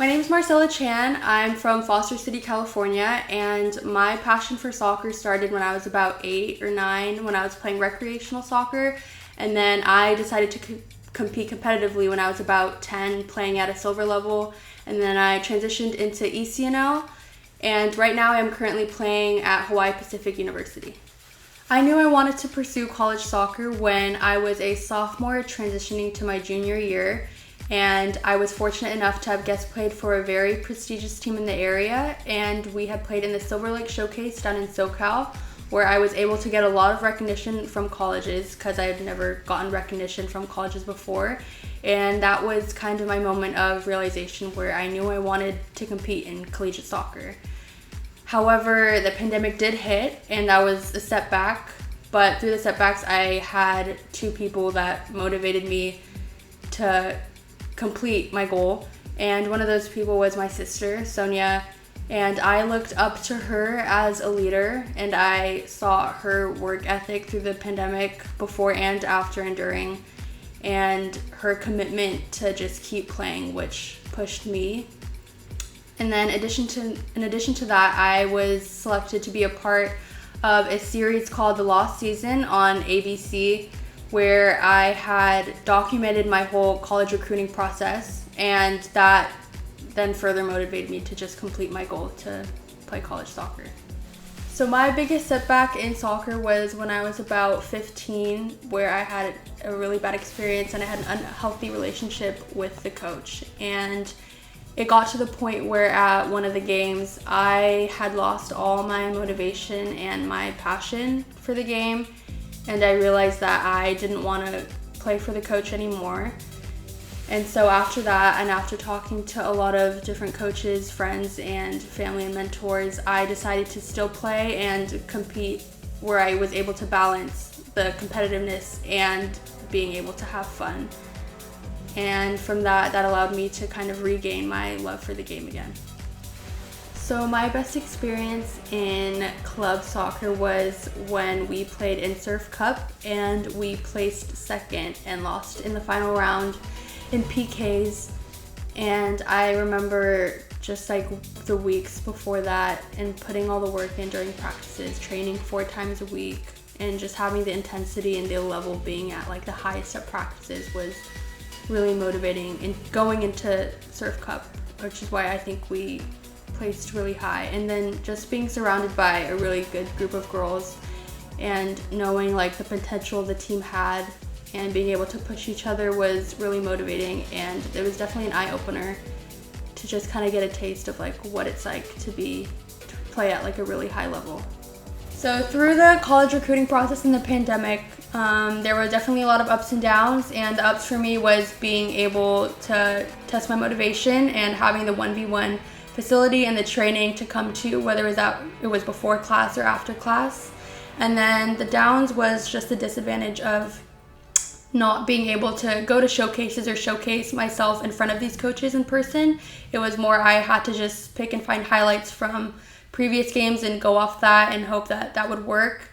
My name is Marcella Chan. I'm from Foster City, California, and my passion for soccer started when I was about 8 or 9 when I was playing recreational soccer, and then I decided to compete competitively when I was about 10, playing at a silver level, and then I transitioned into ECNL, and right now I'm currently playing at Hawaii Pacific University. I knew I wanted to pursue college soccer when I was a sophomore transitioning to my junior year, and I was fortunate enough to have guest played for a very prestigious team in the area, and we had played in the Silver Lake Showcase down in SoCal, where I was able to get a lot of recognition from colleges because I had never gotten recognition from colleges before, and that was kind of my moment of realization where I knew I wanted to compete in collegiate soccer. However, the pandemic did hit, and that was a setback, but through the setbacks I had two people that motivated me to complete my goal, and one of those people was my sister, Sonia, and I looked up to her as a leader, and I saw her work ethic through the pandemic before and after and during, and her commitment to just keep playing, which pushed me. And then in addition to that, I was selected to be a part of a series called The Lost Season on ABC, where I had documented my whole college recruiting process, and that then further motivated me to just complete my goal to play college soccer. So my biggest setback in soccer was when I was about 15, where I had a really bad experience and I had an unhealthy relationship with the coach. And it got to the point where at one of the games, I had lost all my motivation and my passion for the game, and I realized that I didn't want to play for the coach anymore. And so after that, and after talking to a lot of different coaches, friends, and family and mentors, I decided to still play and compete where I was able to balance the competitiveness and being able to have fun. And from that allowed me to kind of regain my love for the game again. So my best experience in club soccer was when we played in Surf Cup, and we placed second and lost in the final round in PKs. And I remember just like the weeks before that and putting all the work in during practices, training 4 times a week, and just having the intensity and the level being at like the highest at practices was really motivating in going into Surf Cup, which is why I think we placed really high. And then just being surrounded by a really good group of girls and knowing like the potential the team had and being able to push each other was really motivating, and it was definitely an eye-opener to just kind of get a taste of like what it's like to play at like a really high level. So through the college recruiting process in the pandemic, there were definitely a lot of ups and downs, and the ups for me was being able to test my motivation and having the 1v1 facility and the training to come to, whether it was before class or after class. And then the downs was just the disadvantage of not being able to go to showcases or showcase myself in front of these coaches in person. It was more I had to just pick and find highlights from previous games and go off that and hope that that would work.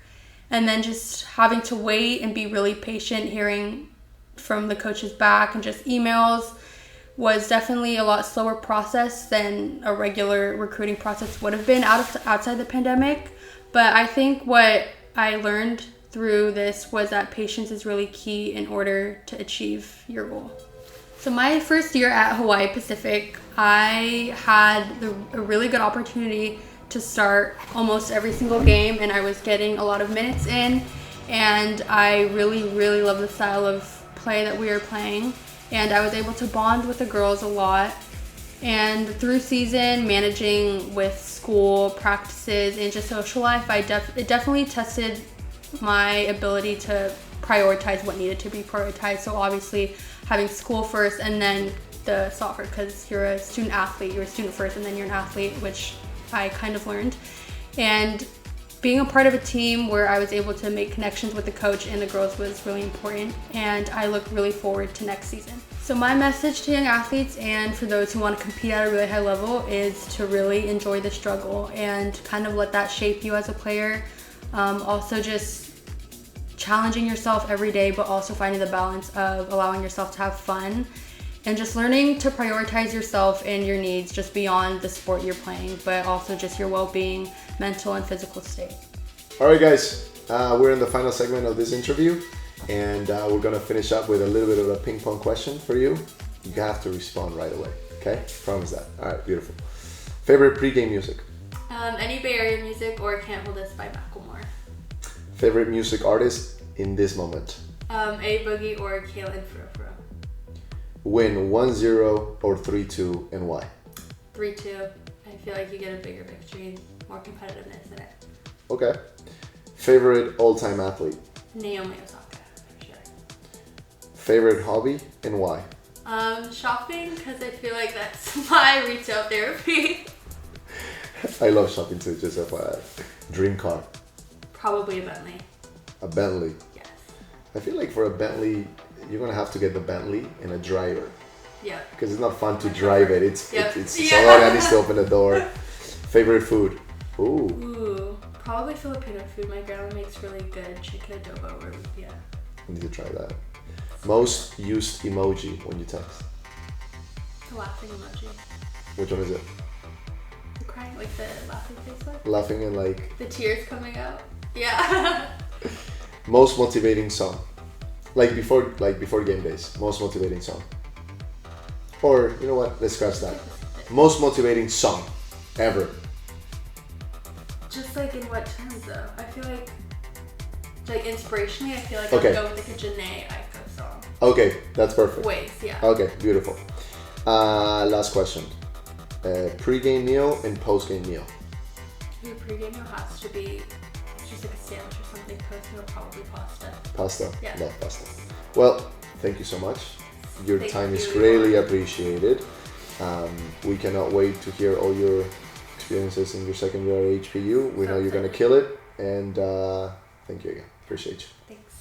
And then just having to wait and be really patient, hearing from the coaches back and just emails was definitely a lot slower process than a regular recruiting process would have been outside the pandemic. But I think what I learned through this was that patience is really key in order to achieve your goal. So my first year at Hawaii Pacific, I had a really good opportunity to start almost every single game, and I was getting a lot of minutes in, and I really, really love the style of play that we were playing, and I was able to bond with the girls a lot. And through season, managing with school, practices, and just social life, it definitely tested my ability to prioritize what needed to be prioritized. So obviously having school first and then the soccer, because you're a student athlete, you're a student first and then you're an athlete, which I kind of learned. And being a part of a team where I was able to make connections with the coach and the girls was really important, and I look really forward to next season. So my message to young athletes and for those who want to compete at a really high level is to really enjoy the struggle and kind of let that shape you as a player. Also just challenging yourself every day, but also finding the balance of allowing yourself to have fun And just learning to prioritize yourself and your needs just beyond the sport you're playing, but also just your well-being, mental and physical state. All right, guys, we're in the final segment of this interview, and we're gonna finish up with a little bit of a ping pong question for you. You have to respond right away, okay? Promise that. All right, beautiful. Favorite pregame music? Any Bay Area music or Can't Hold Us by Macklemore. Favorite music artist in this moment? A Boogie or Kaylin Furfuro. Win 1-0 or 3-2, and why? 3-2. I feel like you get a bigger victory, more competitiveness in it. Okay. Favorite all-time athlete? Naomi Osaka, for sure. Favorite hobby and why? Shopping, because I feel like that's my retail therapy. I love shopping too, just FYI. Dream car? Probably a Bentley. A Bentley? Yes. I feel like for a Bentley, you're gonna have to get the Bentley and a driver. Yeah. Because it's not fun to drive it. It's Yeah. someone that needs to open the door. Favorite food? Ooh, probably Filipino food. My grandma makes really good chicken adobo or lumpia. I need to try that. Most used emoji when you text? The laughing emoji. Which one is it? The crying, like the laughing face one? Laughing and like... The tears coming out. Yeah. Most motivating song? Like before game days. Most motivating song. Or, you know what? Let's scratch that. Most motivating song ever. Just like in what terms though? I feel like inspirationally, I feel like Okay. I'll go with like a Janae Aiko song. Okay, that's perfect. Ways, yeah. Okay, beautiful. Last question. Pre-game meal and post-game meal. Your pregame meal has to be just like a sandwich or something. Post meal probably pasta. Pasta? Yeah. Love pasta. Well, thank you so much. Your Thank time is you. greatly appreciated. We cannot wait to hear all your experiences in your second year at HPU. We know you're going to kill it. And thank you again. Appreciate you. Thanks.